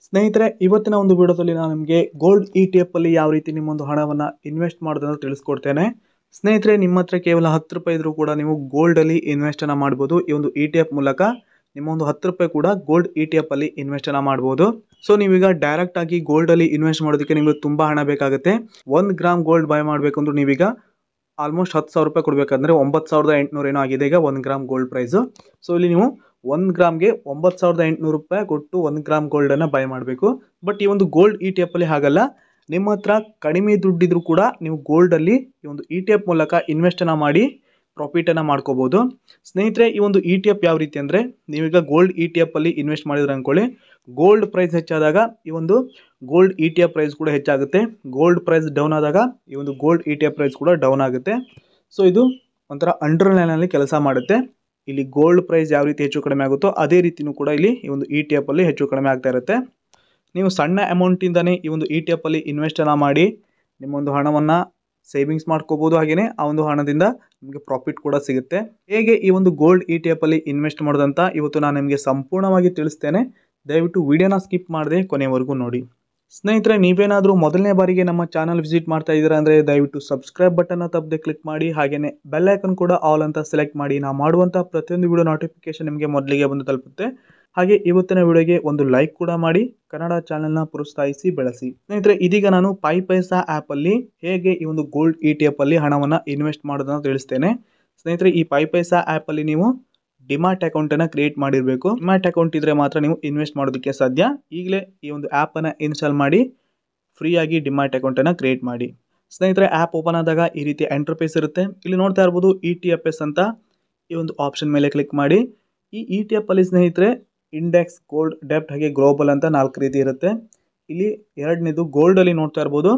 ಸ್ನೇಹಿತರೆ, ಇವತ್ತಿನ ಒಂದು ವಿಡಿಯೋದಲ್ಲಿ ನಾನು ನಿಮಗೆ ಗೋಲ್ಡ್ ETF ಅಲ್ಲಿ ಯಾವ ರೀತಿ ನಿಮ್ಮೊಂದು ಹಣವನ್ನು ಇನ್ವೆಸ್ಟ್ ಮಾಡೋದನ್ನು ತಿಳಿಸ್ಕೊಡ್ತೇನೆ. ಸ್ನೇಹಿತರೆ, ನಿಮ್ಮ ಹತ್ರ ಕೇವಲ 10 ರೂಪಾಯಿ ಇದ್ರೂ ಕೂಡ ನೀವು ಗೋಲ್ಡಲ್ಲಿ ಇನ್ವೆಸ್ಟನ್ನು ಮಾಡ್ಬೋದು. ಈ ಒಂದು ETF ಮೂಲಕ ನಿಮ್ಮ ಒಂದು 10 ರೂಪಾಯಿ ಕೂಡ ಗೋಲ್ಡ್ ETF ಅಲ್ಲಿ ಇನ್ವೆಸ್ಟನ್ನು ಮಾಡ್ಬೋದು. ಸೊ ನೀವೀಗ ಡೈರೆಕ್ಟ್ ಆಗಿ ಗೋಲ್ಡಲ್ಲಿ ಇನ್ವೆಸ್ಟ್ ಮಾಡೋದಕ್ಕೆ ನಿಮಗೆ ತುಂಬ ಹಣ ಬೇಕಾಗುತ್ತೆ. 1 ಗ್ರಾಮ್ ಗೋಲ್ಡ್ ಬೈ ಮಾಡಬೇಕಂದ್ರೂ ನೀವೀಗ ಆಲ್ಮೋಸ್ಟ್ 10,000 ರೂಪಾಯಿ ಕೊಡಬೇಕಂದ್ರೆ 9,800 ಏನೋ ಆಗಿದೆ ಈಗ 1 ಗ್ರಾಮ್ ಗೋಲ್ಡ್ ಪ್ರೈಸು. ಸೊ ಇಲ್ಲಿ ನೀವು 1 ಗ್ರಾಮ್ಗೆ 9,800 ರೂಪಾಯಿ ಕೊಟ್ಟು 1 ಗ್ರಾಮ್ ಗೋಲ್ಡನ್ನು ಬೈ ಮಾಡಬೇಕು. ಬಟ್ ಈ ಒಂದು ಗೋಲ್ಡ್ ETF ಅಲ್ಲಿ ಹಾಗಲ್ಲ. ನಿಮ್ಮ ಹತ್ರ ಕಡಿಮೆ ದುಡ್ಡಿದ್ರೂ ಕೂಡ ನೀವು ಗೋಲ್ಡಲ್ಲಿ ಈ ಒಂದು ETF ಮೂಲಕ ಇನ್ವೆಸ್ಟನ್ನು ಮಾಡಿ ಪ್ರಾಫಿಟನ್ನು ಮಾಡ್ಕೋಬೋದು. ಸ್ನೇಹಿತರೆ, ಈ ಒಂದು ETF ಯಾವ ರೀತಿ ಅಂದರೆ, ನೀವೀಗ ಗೋಲ್ಡ್ ETF ಅಲ್ಲಿ ಇನ್ವೆಸ್ಟ್ ಮಾಡಿದ್ರೆ ಅಂದ್ಕೊಳ್ಳಿ, ಗೋಲ್ಡ್ ಪ್ರೈಸ್ ಹೆಚ್ಚಾದಾಗ ಈ ಒಂದು ಗೋಲ್ಡ್ ETF ಪ್ರೈಸ್ ಕೂಡ ಹೆಚ್ಚಾಗುತ್ತೆ. ಗೋಲ್ಡ್ ಪ್ರೈಸ್ ಡೌನ್ ಆದಾಗ ಈ ಒಂದು ಗೋಲ್ಡ್ ETF ಪ್ರೈಸ್ ಕೂಡ ಡೌನ್ ಆಗುತ್ತೆ. ಸೊ ಇದು ಒಂಥರ ಅಂಡರ್ಲೈನಲ್ಲಿ ಕೆಲಸ ಮಾಡುತ್ತೆ. ಇಲ್ಲಿ ಗೋಲ್ಡ್ ಪ್ರೈಸ್ ಯಾವ ರೀತಿ ಹೆಚ್ಚು ಕಡಿಮೆ ಆಗುತ್ತೋ ಅದೇ ರೀತಿಯೂ ಕೂಡ ಇಲ್ಲಿ ಈ ಒಂದು ETF ಅಲ್ಲಿ ಹೆಚ್ಚು ಕಡಿಮೆ ಆಗ್ತಾ ಇರುತ್ತೆ. ನೀವು ಸಣ್ಣ ಅಮೌಂಟಿಂದನೇ ಈ ಒಂದು ETF ಅಲ್ಲಿ ಇನ್ವೆಸ್ಟನ್ನು ಮಾಡಿ ನಿಮ್ಮೊಂದು ಹಣವನ್ನು ಸೇವಿಂಗ್ಸ್ ಮಾಡ್ಕೋಬೋದು. ಹಾಗೆಯೇ ಆ ಒಂದು ಹಣದಿಂದ ನಿಮಗೆ ಪ್ರಾಫಿಟ್ ಕೂಡ ಸಿಗುತ್ತೆ. ಹೇಗೆ ಈ ಒಂದು ಗೋಲ್ಡ್ ETF ಅಲ್ಲಿ ಇನ್ವೆಸ್ಟ್ ಮಾಡೋದಂತ ಇವತ್ತು ನಾನು ನಿಮಗೆ ಸಂಪೂರ್ಣವಾಗಿ ತಿಳಿಸ್ತೇನೆ. ದಯವಿಟ್ಟು ವಿಡಿಯೋನ ಸ್ಕಿಪ್ ಮಾಡದೆ ಕೊನೆವರೆಗೂ ನೋಡಿ. ಸ್ನೇಹಿತರೆ, ನೀವೇನಾದರೂ ಮೊದಲನೇ ಬಾರಿಗೆ ನಮ್ಮ ಚಾನಲ್ ವಿಸಿಟ್ ಮಾಡ್ತಾ ಇದ್ದೀರಾ ಅಂದರೆ ದಯವಿಟ್ಟು ಸಬ್ಸ್ಕ್ರೈಬ್ ಬಟನ್ನ ತಪ್ಪದೆ ಕ್ಲಿಕ್ ಮಾಡಿ. ಹಾಗೆಯೇ ಬೆಲ್ ಐಕನ್ ಕೂಡ ಆಲ್ ಅಂತ ಸೆಲೆಕ್ಟ್ ಮಾಡಿ. ನಾವು ಮಾಡುವಂಥ ಪ್ರತಿಯೊಂದು ವಿಡಿಯೋ ನೋಟಿಫಿಕೇಶನ್ ನಿಮಗೆ ಮೊದಲಿಗೆ ಬಂದು ತಲುಪುತ್ತೆ. ಹಾಗೆ ಇವತ್ತಿನ ವಿಡಿಯೋಗೆ ಒಂದು ಲೈಕ್ ಕೂಡ ಮಾಡಿ. ಕನ್ನಡ ಚಾನಲ್ನ ಪ್ರೋತ್ಸಾಹಿಸಿ ಬೆಳೆಸಿ. ಸ್ನೇಹಿತರೆ, ಇದೀಗ ನಾನು ಪೈಸಾ ಆ್ಯಪಲ್ಲಿ ಹೇಗೆ ಈ ಒಂದು ಗೋಲ್ಡ್ ETF ಅಲ್ಲಿ ಹಣವನ್ನು ಇನ್ವೆಸ್ಟ್ ಮಾಡೋದನ್ನು ತಿಳಿಸ್ತೇನೆ. ಸ್ನೇಹಿತರೆ, ಈ ಪೈಸಾ ಆ್ಯಪಲ್ಲಿ ನೀವು ಡಿಮ್ಯಾಟ್ ಅಕೌಂಟನ್ನು ಕ್ರಿಯೇಟ್ ಮಾಡಿರಬೇಕು. ಡಿಮ್ಯಾಟ್ ಅಕೌಂಟ್ ಇದ್ದರೆ ಮಾತ್ರ ನೀವು ಇನ್ವೆಸ್ಟ್ ಮಾಡೋದಕ್ಕೆ ಸಾಧ್ಯ. ಈಗಲೇ ಈ ಒಂದು ಆ್ಯಪನ್ನು ಇನ್ಸ್ಟಾಲ್ ಮಾಡಿ ಫ್ರೀಯಾಗಿ ಡಿಮ್ಯಾಟ್ ಅಕೌಂಟನ್ನು ಕ್ರಿಯೇಟ್ ಮಾಡಿ. ಸ್ನೇಹಿತರೆ, ಆ್ಯಪ್ ಓಪನ್ ಆದಾಗ ಈ ರೀತಿ ಇಂಟರ್ಫೇಸ್ ಇರುತ್ತೆ. ಇಲ್ಲಿ ನೋಡ್ತಾ ಇರ್ಬೋದು ETFs ಅಂತ ಈ ಒಂದು ಆಪ್ಷನ್ ಮೇಲೆ ಕ್ಲಿಕ್ ಮಾಡಿ. ಈ ETF ಅಲ್ಲಿ ಸ್ನೇಹಿತರೆ ಇಂಡೆಕ್ಸ್, ಗೋಲ್ಡ್, ಡೆಪ್ಟ್ ಹಾಗೆ ಗ್ಲೋಬಲ್ ಅಂತ 4 ರೀತಿ ಇರುತ್ತೆ. ಇಲ್ಲಿ ಎರಡನೇದು ಗೋಲ್ಡಲ್ಲಿ ನೋಡ್ತಾ ಇರ್ಬೋದು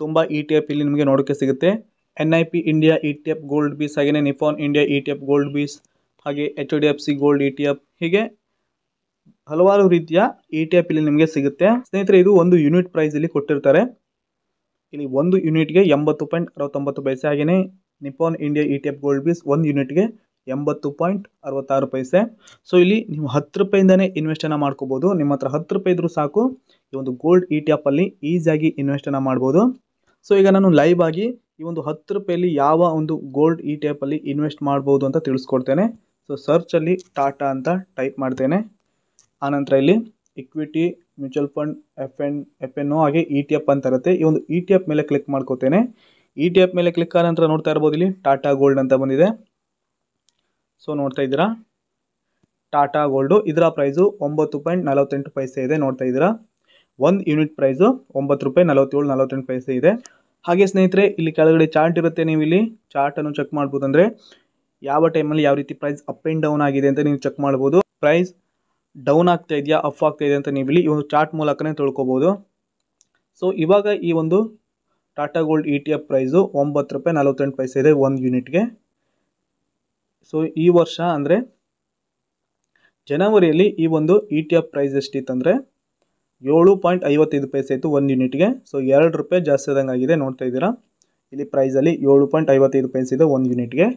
ತುಂಬ ETF ಇಲ್ಲಿ ನಿಮಗೆ ನೋಡೋಕ್ಕೆ ಸಿಗುತ್ತೆ. NIP ಇಂಡಿಯಾ ETF ಗೋಲ್ಡ್ ಬೀಸ್, ಹಾಗೆಯೇ ನಿಫಾನ್ ಇಂಡಿಯಾ ETF ಗೋಲ್ಡ್ ಬೀಸ್, ಹಾಗೆ HDFC ಗೋಲ್ಡ್ ETF, ಹೀಗೆ ಹಲವಾರು ರೀತಿಯ ETF ಇಲ್ಲಿ ನಿಮಗೆ ಸಿಗುತ್ತೆ. ಸ್ನೇಹಿತರೆ, ಇದು ಒಂದು ಯೂನಿಟ್ ಪ್ರೈಸ್ ಇಲ್ಲಿ ಕೊಟ್ಟಿರ್ತಾರೆ. ಇಲ್ಲಿ 1 ಯೂನಿಟ್ಗೆ 80.69 ಹಾಗೆಯೇ ನಿಫಾನ್ ಇಂಡಿಯಾ ETF ಗೋಲ್ಡ್ ಬೀಸ್ 1 ಯೂನಿಟ್ಗೆ 80.66. ಸೊ ಇಲ್ಲಿ ನೀವು 10 ರೂಪಾಯಿಂದನೇ ಇನ್ವೆಸ್ಟನ್ನು ಮಾಡ್ಕೋಬೋದು. ನಿಮ್ಮ ಹತ್ರ 10 ರೂಪಾಯಿ ಇದ್ರೂ ಸಾಕು ಈ ಒಂದು ಗೋಲ್ಡ್ ETF ಅಲ್ಲಿ ಈಸಿಯಾಗಿ ಇನ್ವೆಸ್ಟನ್ನು ಮಾಡ್ಬೋದು. ಸೊ ಈಗ ನಾನು ಲೈವ್ ಆಗಿ ಈ ಒಂದು 10 ರೂಪಾಯಲ್ಲಿ ಯಾವ ಒಂದು ಗೋಲ್ಡ್ ETF ಅಲ್ಲಿ ಇನ್ವೆಸ್ಟ್ ಮಾಡ್ಬೋದು ಅಂತ ತಿಳಿಸ್ಕೊಡ್ತೇನೆ. ಸೊ ಸರ್ಚಲ್ಲಿ ಟಾಟಾ ಅಂತ ಟೈಪ್ ಮಾಡ್ತೇನೆ. ಆನಂತರ ಇಲ್ಲಿ ಇಕ್ವಿಟಿ, ಮ್ಯೂಚುವಲ್ ಫಂಡ್, FNO ಹಾಗೆ ETF ಅಂತ ಇರುತ್ತೆ. ಈ ಒಂದು ETF ಮೇಲೆ ಕ್ಲಿಕ್ ಮಾಡ್ಕೋತೇನೆ. ETF ಮೇಲೆ ಕ್ಲಿಕ್ ಆದ ನಂತರ ನೋಡ್ತಾ ಇರ್ಬೋದು ಇಲ್ಲಿ ಟಾಟಾ ಗೋಲ್ಡ್ ಅಂತ ಬಂದಿದೆ. ಸೊ ನೋಡ್ತಾ ಇದ್ದೀರಾ ಟಾಟಾ ಗೋಲ್ಡು, ಇದರ ಪ್ರೈಸು 9.48 ಇದೆ. ನೋಡ್ತಾ ಇದ್ದೀರಾ 1 ಯೂನಿಟ್ ಪ್ರೈಸು 9.47 ಇದೆ. ಹಾಗೆ ಸ್ನೇಹಿತರೆ, ಇಲ್ಲಿ ಕೆಳಗಡೆ ಚಾರ್ಟ್ ಇರುತ್ತೆ. ನೀವು ಇಲ್ಲಿ ಚಾರ್ಟನ್ನು ಚೆಕ್ ಮಾಡ್ಬೋದು. ಅಂದರೆ ಯಾವ ಟೈಮಲ್ಲಿ ಯಾವ ರೀತಿ ಪ್ರೈಸ್ ಅಪ್ ಆ್ಯಂಡ್ ಡೌನ್ ಆಗಿದೆ ಅಂತ ನೀವು ಚೆಕ್ ಮಾಡ್ಬೋದು. ಪ್ರೈಸ್ ಡೌನ್ ಆಗ್ತಾ ಇದೆಯಾ, ಅಪ್ ಆಗ್ತಾ ಇದೆ ಅಂತ ನೀವು ಇಲ್ಲಿ ಈ ಒಂದು ಚಾರ್ಟ್ ಮೂಲಕನೇ ತಿಳ್ಕೊಬೋದು. ಸೊ ಇವಾಗ ಈ ಒಂದು ಟಾಟಾ ಗೋಲ್ಡ್ ETF ಪ್ರೈಸು 9.48 ಇದೆ 1 ಯೂನಿಟ್ಗೆ. ಸೊ ಈ ವರ್ಷ ಅಂದರೆ ಜನವರಿಯಲ್ಲಿ ಈ ಒಂದು ETF ಪ್ರೈಸ್ ಎಷ್ಟಿತ್ತಂದರೆ 7.55 ಇತ್ತು 1 ಯೂನಿಟ್ಗೆ. ಸೊ 2 ರೂಪಾಯಿ ಜಾಸ್ತಿ ಆದಂಗೆ ಆಗಿದೆ. ನೋಡ್ತಾ ಇದ್ದೀರಾ ಇಲ್ಲಿ ಪ್ರೈಸಲ್ಲಿ 7.55 ಇದೆ 1 ಯೂನಿಟ್ಗೆ.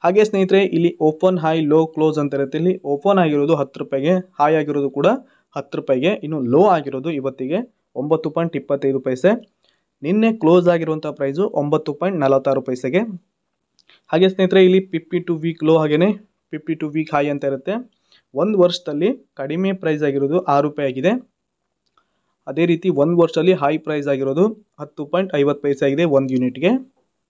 ಹಾಗೆ ಸ್ನೇಹಿತರೆ, ಇಲ್ಲಿ ಓಪನ್, ಹೈ, ಲೋ, ಕ್ಲೋಸ್ ಅಂತ ಇರುತ್ತೆ. ಇಲ್ಲಿ ಓಪನ್ ಆಗಿರೋದು 10 ರೂಪಾಯಿಗೆ, ಹೈ ಆಗಿರೋದು ಕೂಡ 10 ರೂಪಾಯಿಗೆ, ಇನ್ನು ಲೋ ಆಗಿರೋದು ಇವತ್ತಿಗೆ 9.25. ನಿನ್ನೆ ಕ್ಲೋಸ್ ಆಗಿರುವಂಥ ಪ್ರೈಸು 9.46. ಹಾಗೆ ಸ್ನೇಹಿತರೆ, ಇಲ್ಲಿ 52 ವೀಕ್ ಲೋ ಹಾಗೆಯೇ 52 ವೀಕ್ ಹೈ ಅಂತ ಇರುತ್ತೆ. 1 ವರ್ಷದಲ್ಲಿ ಕಡಿಮೆ ಪ್ರೈಸ್ ಆಗಿರೋದು 6 ರೂಪಾಯಿ ಆಗಿದೆ. ಅದೇ ರೀತಿ 1 ವರ್ಷದಲ್ಲಿ ಹೈ ಪ್ರೈಸ್ ಆಗಿರೋದು 10.50 ಆಗಿದೆ 1 ಯೂನಿಟ್ಗೆ.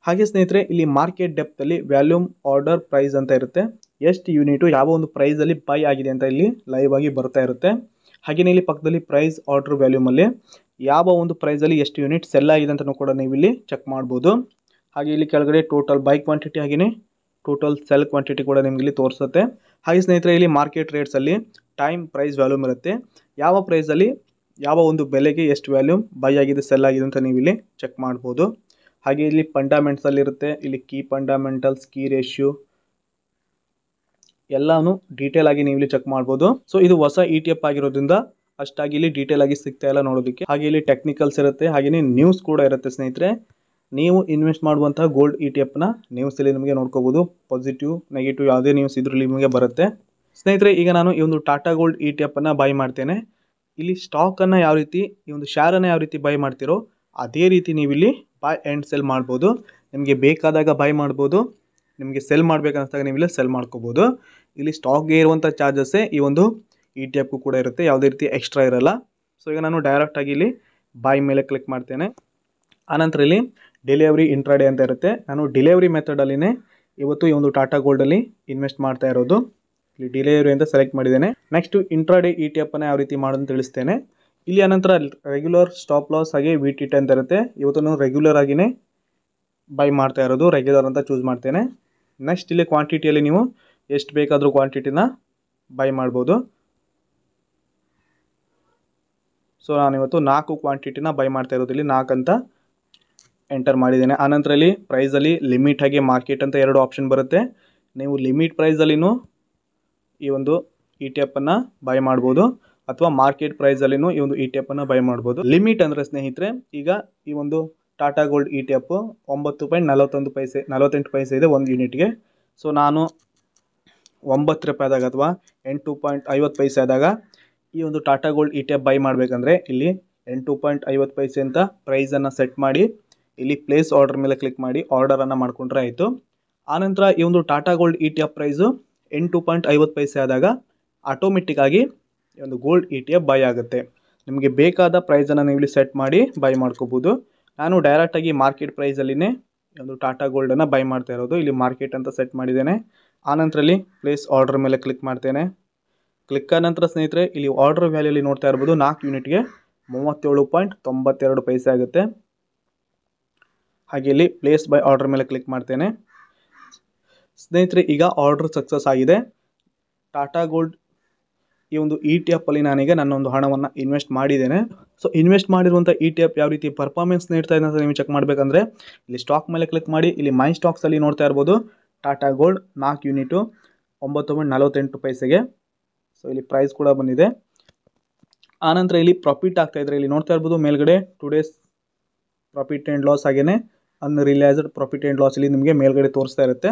ಹಾಗೆ ಸ್ನೇಹಿತರೆ, ಇಲ್ಲಿ ಮಾರ್ಕೆಟ್ ಡೆಪ್ತಲ್ಲಿ ವ್ಯಾಲ್ಯೂಮ್, ಆರ್ಡರ್, ಪ್ರೈಸ್ ಅಂತ ಇರುತ್ತೆ. ಎಷ್ಟು ಯೂನಿಟು ಯಾವ ಒಂದು ಪ್ರೈಸಲ್ಲಿ ಬೈ ಆಗಿದೆ ಅಂತ ಇಲ್ಲಿ ಲೈವ್ ಆಗಿ ಬರ್ತಾ ಇರುತ್ತೆ. ಹಾಗೆಯೇ ಇಲ್ಲಿ ಪಕ್ಕದಲ್ಲಿ ಪ್ರೈಸ್, ಆರ್ಡರ್, ವ್ಯಾಲ್ಯೂಮಲ್ಲಿ ಯಾವ ಒಂದು ಪ್ರೈಸಲ್ಲಿ ಎಷ್ಟು ಯೂನಿಟ್ ಸೆಲ್ ಆಗಿದೆ ಅಂತಲೂ ಕೂಡ ನೀವು ಇಲ್ಲಿ ಚೆಕ್ ಮಾಡ್ಬೋದು. ಹಾಗೆ ಇಲ್ಲಿ ಕೆಳಗಡೆ ಟೋಟಲ್ ಬೈ ಕ್ವಾಂಟಿಟಿ ಹಾಗೆಯೇ ಟೋಟಲ್ ಸೆಲ್ ಕ್ವಾಂಟಿಟಿ ಕೂಡ ನಿಮಗೆ ಇಲ್ಲಿ ತೋರಿಸುತ್ತೆ. ಹಾಗೆ ಸ್ನೇಹಿತರೆ, ಇಲ್ಲಿ ಮಾರ್ಕೆಟ್ ರೇಟ್ಸಲ್ಲಿ ಟೈಮ್, ಪ್ರೈಸ್, ವ್ಯಾಲ್ಯೂಮ್ ಇರುತ್ತೆ. ಯಾವ ಪ್ರೈಸಲ್ಲಿ ಯಾವ ಒಂದು ಬೆಲೆಗೆ ಎಷ್ಟು ವ್ಯಾಲ್ಯೂಮ್ ಬೈ ಆಗಿದೆ, ಸೆಲ್ ಆಗಿದೆ ಅಂತ ನೀವು ಇಲ್ಲಿ ಚೆಕ್ ಮಾಡ್ಬೋದು. ಹಾಗೆ ಇಲ್ಲಿ ಫಂಡಮೆಂಟ್ಸಲ್ಲಿ ಇರುತ್ತೆ. ಇಲ್ಲಿ ಕೀ ಫಂಡಮೆಂಟಲ್ಸ್, ಕೀ ರೇಷಿಯೋ ಎಲ್ಲಾನು ಡೀಟೇಲ್ ಆಗಿ ನೀವು ಇಲ್ಲಿ ಚೆಕ್ ಮಾಡ್ಬೋದು. ಸೊ ಇದು ಹೊಸ ETF ಆಗಿರೋದ್ರಿಂದ ಅಷ್ಟಾಗಿ ಇಲ್ಲಿ ಡೀಟೇಲ್ ಆಗಿ ಸಿಗ್ತಾ ಇಲ್ಲ ನೋಡೋದಕ್ಕೆ. ಹಾಗೆ ಇಲ್ಲಿ ಟೆಕ್ನಿಕಲ್ಸ್ ಇರುತ್ತೆ, ಹಾಗೆಯೇ ನ್ಯೂಸ್ ಕೂಡ ಇರುತ್ತೆ. ಸ್ನೇಹಿತರೆ, ನೀವು ಇನ್ವೆಸ್ಟ್ ಮಾಡುವಂತಹ ಗೋಲ್ಡ್ ETF ನ ನ್ಯೂಸ್ ಇಲ್ಲಿ ನಿಮಗೆ ನೋಡ್ಕೋಬೋದು. ಪಾಸಿಟಿವ್, ನೆಗೆಟಿವ್ ಯಾವುದೇ ನ್ಯೂಸ್ ಇದ್ರಲ್ಲಿ ನಿಮಗೆ ಬರುತ್ತೆ. ಸ್ನೇಹಿತರೆ, ಈಗ ನಾನು ಈ ಒಂದು ಟಾಟಾ ಗೋಲ್ಡ್ ETF ಅನ್ನು ಬೈ ಮಾಡ್ತೇನೆ. ಇಲ್ಲಿ ಸ್ಟಾಕನ್ನು ಯಾವ ರೀತಿ ಈ ಒಂದು ಶೇರನ್ನು ಯಾವ ರೀತಿ ಬೈ ಮಾಡ್ತೀರೋ ಅದೇ ರೀತಿ ನೀವು ಇಲ್ಲಿ ಬೈ ಆ್ಯಂಡ್ ಸೆಲ್ ಮಾಡ್ಬೋದು. ನಿಮಗೆ ಬೇಕಾದಾಗ ಬೈ ಮಾಡ್ಬೋದು, ನಿಮಗೆ ಸೆಲ್ ಮಾಡಬೇಕನ್ನಿಸ್ದಾಗ ನೀವು ಇಲ್ಲಿ ಸೆಲ್ ಮಾಡ್ಕೋಬೋದು. ಇಲ್ಲಿ ಸ್ಟಾಕ್ಗೆ ಇರುವಂಥ ಚಾರ್ಜಸ್ಸೇ ಈ ಒಂದು ETF ಕೂಡ ಇರುತ್ತೆ, ಯಾವುದೇ ರೀತಿ ಎಕ್ಸ್ಟ್ರಾ ಇರಲ್ಲ. ಸೊ ಈಗ ನಾನು ಡೈರೆಕ್ಟಾಗಿ ಇಲ್ಲಿ ಬೈ ಮೇಲೆ ಕ್ಲಿಕ್ ಮಾಡ್ತೇನೆ. ಆನಂತರ ಇಲ್ಲಿ ಡೆಲಿವರಿ ಇಂಟ್ರಾಡೇ ಅಂತ ಇರುತ್ತೆ. ನಾನು ಡೆಲಿವರಿ ಮೆಥಡಲ್ಲಿನೇ ಇವತ್ತು ಈ ಒಂದು ಟಾಟಾ ಗೋಲ್ಡಲ್ಲಿ ಇನ್ವೆಸ್ಟ್ ಮಾಡ್ತಾ ಇರೋದು. ಇಲ್ಲಿ ಡೆಲಿವರಿ ಅಂತ ಸೆಲೆಕ್ಟ್ ಮಾಡಿದ್ದೇನೆ. ನೆಕ್ಸ್ಟು ಇಂಟ್ರಾಡೇ ETF ಅನ್ನು ಯಾವ ರೀತಿ ಮಾಡೋದು ತಿಳಿಸ್ತೇನೆ. ಇಲ್ಲಿ ಅನಂತರ ರೆಗ್ಯುಲರ್ ಸ್ಟಾಪ್ ಲಾಸ್ ಹಾಗೆ VT10 ಅಂತ ಇರುತ್ತೆ. ಇವತ್ತು ನಾನು ರೆಗ್ಯುಲರ್ ಆಗಿನೇ ಬೈ ಮಾಡ್ತಾ ಇರೋದು, ರೆಗ್ಯುಲರ್ ಅಂತ ಚೂಸ್ ಮಾಡ್ತೇನೆ. ನೆಕ್ಸ್ಟ್ ಇಲ್ಲಿ ಕ್ವಾಂಟಿಟಿಯಲ್ಲಿ ನೀವು ಎಷ್ಟು ಬೇಕಾದರೂ ಕ್ವಾಂಟಿಟಿನ ಬೈ ಮಾಡ್ಬೋದು. ಸೊ ನಾನಿವತ್ತು 4 ಕ್ವಾಂಟಿಟಿನ ಬೈ ಮಾಡ್ತಾ ಇರೋದು, ಇಲ್ಲಿ 4 ಅಂತ ಎಂಟರ್ ಮಾಡಿದ್ದೇನೆ. ಆನಂತರ ಇಲ್ಲಿ ಪ್ರೈಸಲ್ಲಿ ಲಿಮಿಟ್ ಹಾಗೆ ಮಾರ್ಕೆಟ್ ಅಂತ 2 ಆಪ್ಷನ್ ಬರುತ್ತೆ. ನೀವು ಲಿಮಿಟ್ ಪ್ರೈಸಲ್ಲಿನೂ ಈ ಒಂದು ETF ಅನ್ನು ಬೈ ಮಾಡ್ಬೋದು ಅಥವಾ ಮಾರ್ಕೆಟ್ ಪ್ರೈಸಲ್ಲಿನೂ ಈ ಒಂದು ETF ಅನ್ನು ಬೈ ಮಾಡ್ಬೋದು. ಲಿಮಿಟ್ ಅಂದರೆ ಸ್ನೇಹಿತರೆ, ಈಗ ಈ ಒಂದು ಟಾಟಾ ಗೋಲ್ಡ್ ETF 9.48 ಪೈಸೆ ಇದೆ ಒಂದು ಯೂನಿಟ್ಗೆ. ಸೊ ನಾನು 9 ರೂಪಾಯಿದಾಗ ಅಥವಾ 8.50 ಪೈಸೆ ಆದಾಗ ಈ ಒಂದು ಟಾಟಾ ಗೋಲ್ಡ್ ETF ಬೈ ಮಾಡಬೇಕಂದ್ರೆ ಇಲ್ಲಿ 8.50 ಪೈಸೆ ಅಂತ ಪ್ರೈಸನ್ನು ಸೆಟ್ ಮಾಡಿ ಇಲ್ಲಿ ಪ್ಲೇಸ್ ಆರ್ಡರ್ ಮೇಲೆ ಕ್ಲಿಕ್ ಮಾಡಿ ಆರ್ಡರನ್ನು ಮಾಡಿಕೊಂಡ್ರೆ ಆಯಿತು. ಆನಂತರ ಈ ಒಂದು ಟಾಟಾ ಗೋಲ್ಡ್ ETF ಪ್ರೈಸು 8.50 ಪೈಸೆ ಆದಾಗ ಆಟೋಮೆಟಿಕ್ ಆಗಿ ಈ ಒಂದು ಗೋಲ್ಡ್ ETF ಬೈ ಆಗುತ್ತೆ. ನಿಮಗೆ ಬೇಕಾದ ಪ್ರೈಸನ್ನು ನೀವು ಇಲ್ಲಿ ಸೆಟ್ ಮಾಡಿ ಬೈ ಮಾಡ್ಕೋಬೋದು. ನಾನು ಡೈರೆಕ್ಟಾಗಿ ಮಾರ್ಕೆಟ್ ಪ್ರೈಸಲ್ಲಿನೇ ಈ ಒಂದು ಟಾಟಾ ಗೋಲ್ಡನ್ನು ಬೈ ಮಾಡ್ತಾ ಇರೋದು. ಇಲ್ಲಿ ಮಾರ್ಕೆಟ್ ಅಂತ ಸೆಟ್ ಮಾಡಿದ್ದೇನೆ. ಆನಂತರಲ್ಲಿ ಪ್ಲೇಸ್ ಆರ್ಡರ್ ಮೇಲೆ ಕ್ಲಿಕ್ ಮಾಡ್ತೇನೆ. ಕ್ಲಿಕ್ ಆದ ನಂತರ ಸ್ನೇಹಿತರೆ ಇಲ್ಲಿ ಆರ್ಡರ್ ವ್ಯಾಲ್ಯೂಲಿ ನೋಡ್ತಾ ಇರ್ಬೋದು 4 ಯೂನಿಟ್ಗೆ 37.92 ಪೈಸೆ ಆಗುತ್ತೆ. ಹಾಗೆ ಇಲ್ಲಿ ಪ್ಲೇಸ್ ಬೈ ಆರ್ಡರ್ ಮೇಲೆ ಕ್ಲಿಕ್ ಮಾಡ್ತೇನೆ. ಸ್ನೇಹಿತರೆ ಈಗ ಆರ್ಡರ್ ಸಕ್ಸಸ್ ಆಗಿದೆ. ಟಾಟಾ ಗೋಲ್ಡ್ ಈ ಒಂದು ETF ಅಲ್ಲಿ ನಾನೀಗ ನನ್ನೊಂದು ಹಣವನ್ನು ಇನ್ವೆಸ್ಟ್ ಮಾಡಿದ್ದೇನೆ. ಸೊ ಇನ್ವೆಸ್ಟ್ ಮಾಡಿರುವಂಥ ETF ಯಾವ ರೀತಿ ಪರ್ಫಾರ್ಮೆನ್ಸ್ ನೀಡ್ತಾ ಇದೆ ಅಂತ ನೀವು ಚೆಕ್ ಮಾಡಬೇಕಂದ್ರೆ ಇಲ್ಲಿ ಸ್ಟಾಕ್ ಮೇಲೆ ಕ್ಲಿಕ್ ಮಾಡಿ ಇಲ್ಲಿ ಮೈ ಸ್ಟಾಕ್ಸಲ್ಲಿ ನೋಡ್ತಾ ಇರ್ಬೋದು ಟಾಟಾ ಗೋಲ್ಡ್ 4 ಯೂನಿಟು 9.48 ಪೈಸೆಗೆ. ಸೊ ಇಲ್ಲಿ ಪ್ರೈಸ್ ಕೂಡ ಬಂದಿದೆ. ಆನಂತರ ಇಲ್ಲಿ ಪ್ರಾಫಿಟ್ ಆಗ್ತಾ ಇದ್ರೆ ಇಲ್ಲಿ ನೋಡ್ತಾ ಇರ್ಬೋದು ಮೇಲ್ಗಡೆ ಟುಡೇಸ್ ಪ್ರಾಫಿಟ್ ಆ್ಯಂಡ್ ಲಾಸ್ ಹಾಗೇನೆ ಅನ್ರಿಯಲೈಸ್ಡ್ ಪ್ರಾಫಿಟ್ ಆ್ಯಂಡ್ ಲಾಸ್ ಇಲ್ಲಿ ನಿಮಗೆ ಮೇಲ್ಗಡೆ ತೋರಿಸ್ತಾ ಇರುತ್ತೆ.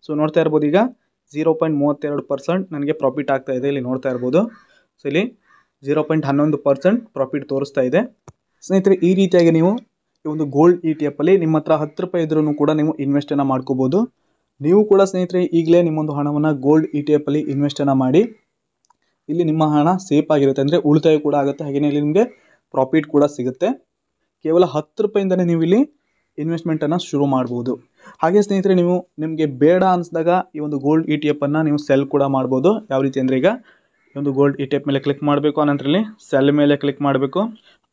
ಸೊ ನೋಡ್ತಾ ಇರ್ಬೋದು ಈಗ 0.32% ನನಗೆ ಪ್ರಾಫಿಟ್ ಆಗ್ತಾ ಇದೆ, ಇಲ್ಲಿ ನೋಡ್ತಾ ಇರ್ಬೋದು. ಸೊ ಇಲ್ಲಿ 0.11% ಪ್ರಾಫಿಟ್ ತೋರಿಸ್ತಾ ಇದೆ. ಸ್ನೇಹಿತರೆ ಈ ರೀತಿಯಾಗಿ ನೀವು ಈ ಒಂದು ಗೋಲ್ಡ್ ETF ಅಲ್ಲಿ ನಿಮ್ಮ ಹತ್ರ 10 ರೂಪಾಯಿ ಇದ್ರೂ ಕೂಡ ನೀವು ಇನ್ವೆಸ್ಟನ್ನು ಮಾಡ್ಕೋಬೋದು. ನೀವು ಕೂಡ ಸ್ನೇಹಿತರೆ ಈಗಲೇ ನಿಮ್ಮೊಂದು ಹಣವನ್ನು ಗೋಲ್ಡ್ ETF ಅಲ್ಲಿ ಇನ್ವೆಸ್ಟನ್ನು ಮಾಡಿ. ಇಲ್ಲಿ ನಿಮ್ಮ ಹಣ ಸೇಫ್ ಆಗಿರುತ್ತೆ, ಅಂದರೆ ಉಳಿತಾಯ ಕೂಡ ಆಗುತ್ತೆ, ಹಾಗೆಯೇ ಇಲ್ಲಿ ನಿಮಗೆ ಪ್ರಾಫಿಟ್ ಕೂಡ ಸಿಗುತ್ತೆ. ಕೇವಲ 10 ರೂಪಾಯಿಂದನೇ ನೀವು ಇಲ್ಲಿ ಇನ್ವೆಸ್ಟ್ಮೆಂಟನ್ನು ಶುರು ಮಾಡ್ಬೋದು. ಹಾಗೆ ಸ್ನೇಹಿತರೆ ನಿಮಗೆ ಬೇಡ ಅನಿಸಿದಾಗ ಈ ಒಂದು ಗೋಲ್ಡ್ ETF ಅನ್ನು ನೀವು ಸೆಲ್ ಕೂಡ ಮಾಡ್ಬೋದು. ಯಾವ ರೀತಿ ಅಂದರೆ ಈಗ ಈ ಒಂದು ಗೋಲ್ಡ್ ETF ಮೇಲೆ ಕ್ಲಿಕ್ ಮಾಡಬೇಕು, ಆನಂತರ ಇಲ್ಲಿ ಸೆಲ್ ಮೇಲೆ ಕ್ಲಿಕ್ ಮಾಡಬೇಕು.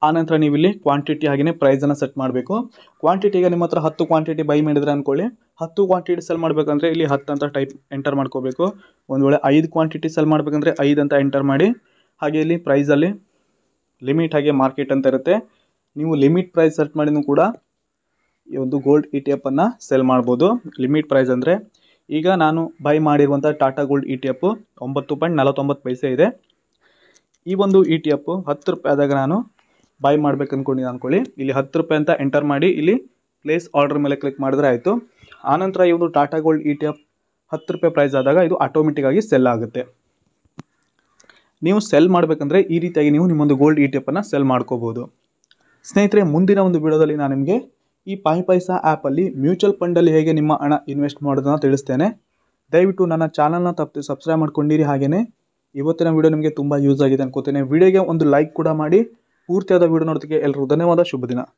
ಆನಂತರ ನೀವು ಇಲ್ಲಿ ಕ್ವಾಂಟಿಟಿ ಹಾಗೆಯೇ ಪ್ರೈಸನ್ನು ಸೆಟ್ ಮಾಡಬೇಕು. ಕ್ವಾಂಟಿಟಿಗೆ ನಿಮ್ಮ ಹತ್ರ 10 ಕ್ವಾಂಟಿಟಿ ಬೈ ಮಾಡಿದ್ರೆ ಅಂದ್ಕೊಳ್ಳಿ, 10 ಕ್ವಾಂಟಿಟಿ ಸೆಲ್ ಮಾಡಬೇಕಂದ್ರೆ ಇಲ್ಲಿ 10 ಅಂತ ಟೈಪ್ ಎಂಟರ್ ಮಾಡ್ಕೋಬೇಕು. ಒಂದು ವೇಳೆ 5 ಕ್ವಾಂಟಿಟಿ ಸೆಲ್ ಮಾಡಬೇಕಂದ್ರೆ 5 ಅಂತ ಎಂಟರ್ ಮಾಡಿ. ಹಾಗೆ ಇಲ್ಲಿ ಪ್ರೈಸಲ್ಲಿ ಲಿಮಿಟ್ ಹಾಗೆ ಮಾರ್ಕೆಟ್ ಅಂತ ಇರುತ್ತೆ. ನೀವು ಲಿಮಿಟ್ ಪ್ರೈಸ್ ಸೆಟ್ ಮಾಡಿನೂ ಕೂಡ ಈ ಒಂದು ಗೋಲ್ಡ್ ETF ಅನ್ನು ಸೆಲ್ ಮಾಡ್ಬೋದು. ಲಿಮಿಟ್ ಪ್ರೈಸ್ ಅಂದರೆ ಈಗ ನಾನು ಬೈ ಮಾಡಿರುವಂಥ ಟಾಟಾ ಗೋಲ್ಡ್ ETF 9.49 ಪೈಸೆ ಇದೆ. ಈ ಒಂದು ETF 10 ರೂಪಾಯಿ ಆದಾಗ ನಾನು ಬೈ ಮಾಡ್ಬೇಕು ಅಂದ್ಕೊಂಡಿದ್ದೆ ಅಂದ್ಕೊಳ್ಳಿ, ಇಲ್ಲಿ 10 ರೂಪಾಯಿ ಅಂತ ಎಂಟರ್ ಮಾಡಿ ಇಲ್ಲಿ ಪ್ಲೇಸ್ ಆರ್ಡರ್ ಮೇಲೆ ಕ್ಲಿಕ್ ಮಾಡಿದ್ರೆ ಆಯಿತು. ಆನಂತರ ಈ ಒಂದು ಟಾಟಾ ಗೋಲ್ಡ್ ETF 10 ರೂಪಾಯಿ ಪ್ರೈಸ್ ಆದಾಗ ಇದು ಆಟೋಮೆಟಿಕ್ ಆಗಿ ಸೆಲ್ ಆಗುತ್ತೆ. ನೀವು ಸೆಲ್ ಮಾಡಬೇಕಂದ್ರೆ ಈ ರೀತಿಯಾಗಿ ನೀವು ನಿಮ್ಮೊಂದು ಗೋಲ್ಡ್ ETF ಅನ್ನು ಸೆಲ್ ಮಾಡ್ಕೋಬೋದು. ಸ್ನೇಹಿತರೆ ಮುಂದಿನ ಒಂದು ವಿಡಿಯೋದಲ್ಲಿ ನಾನು ನಿಮಗೆ ಈ ಪೈಸಾ ಆ್ಯಪಲ್ಲಿ ಮ್ಯೂಚುವಲ್ ಫಂಡಲ್ಲಿ ಹೇಗೆ ನಿಮ್ಮ ಹಣ ಇನ್ವೆಸ್ಟ್ ಮಾಡೋದನ್ನು ತಿಳಿಸ್ತೇನೆ. ದಯವಿಟ್ಟು ನನ್ನ ಚಾನಲ್ನ ತಪ್ಪದೆ ಸಬ್ಸ್ಕ್ರೈಬ್ ಮಾಡ್ಕೊಂಡಿರಿ. ಹಾಗೆಯೇ ಇವತ್ತಿನ ವಿಡಿಯೋ ನಿಮಗೆ ತುಂಬ ಯೂಸ್ ಆಗಿದೆ ಅನ್ಕೋತೇನೆ. ವಿಡಿಯೋಗೆ ಒಂದು ಲೈಕ್ ಕೂಡ ಮಾಡಿ. ಪೂರ್ತಿಯಾದ ವಿಡಿಯೋ ನೋಡೋದಕ್ಕೆ ಎಲ್ಲರಿಗೂ ಧನ್ಯವಾದ. ಶುಭ ದಿನ.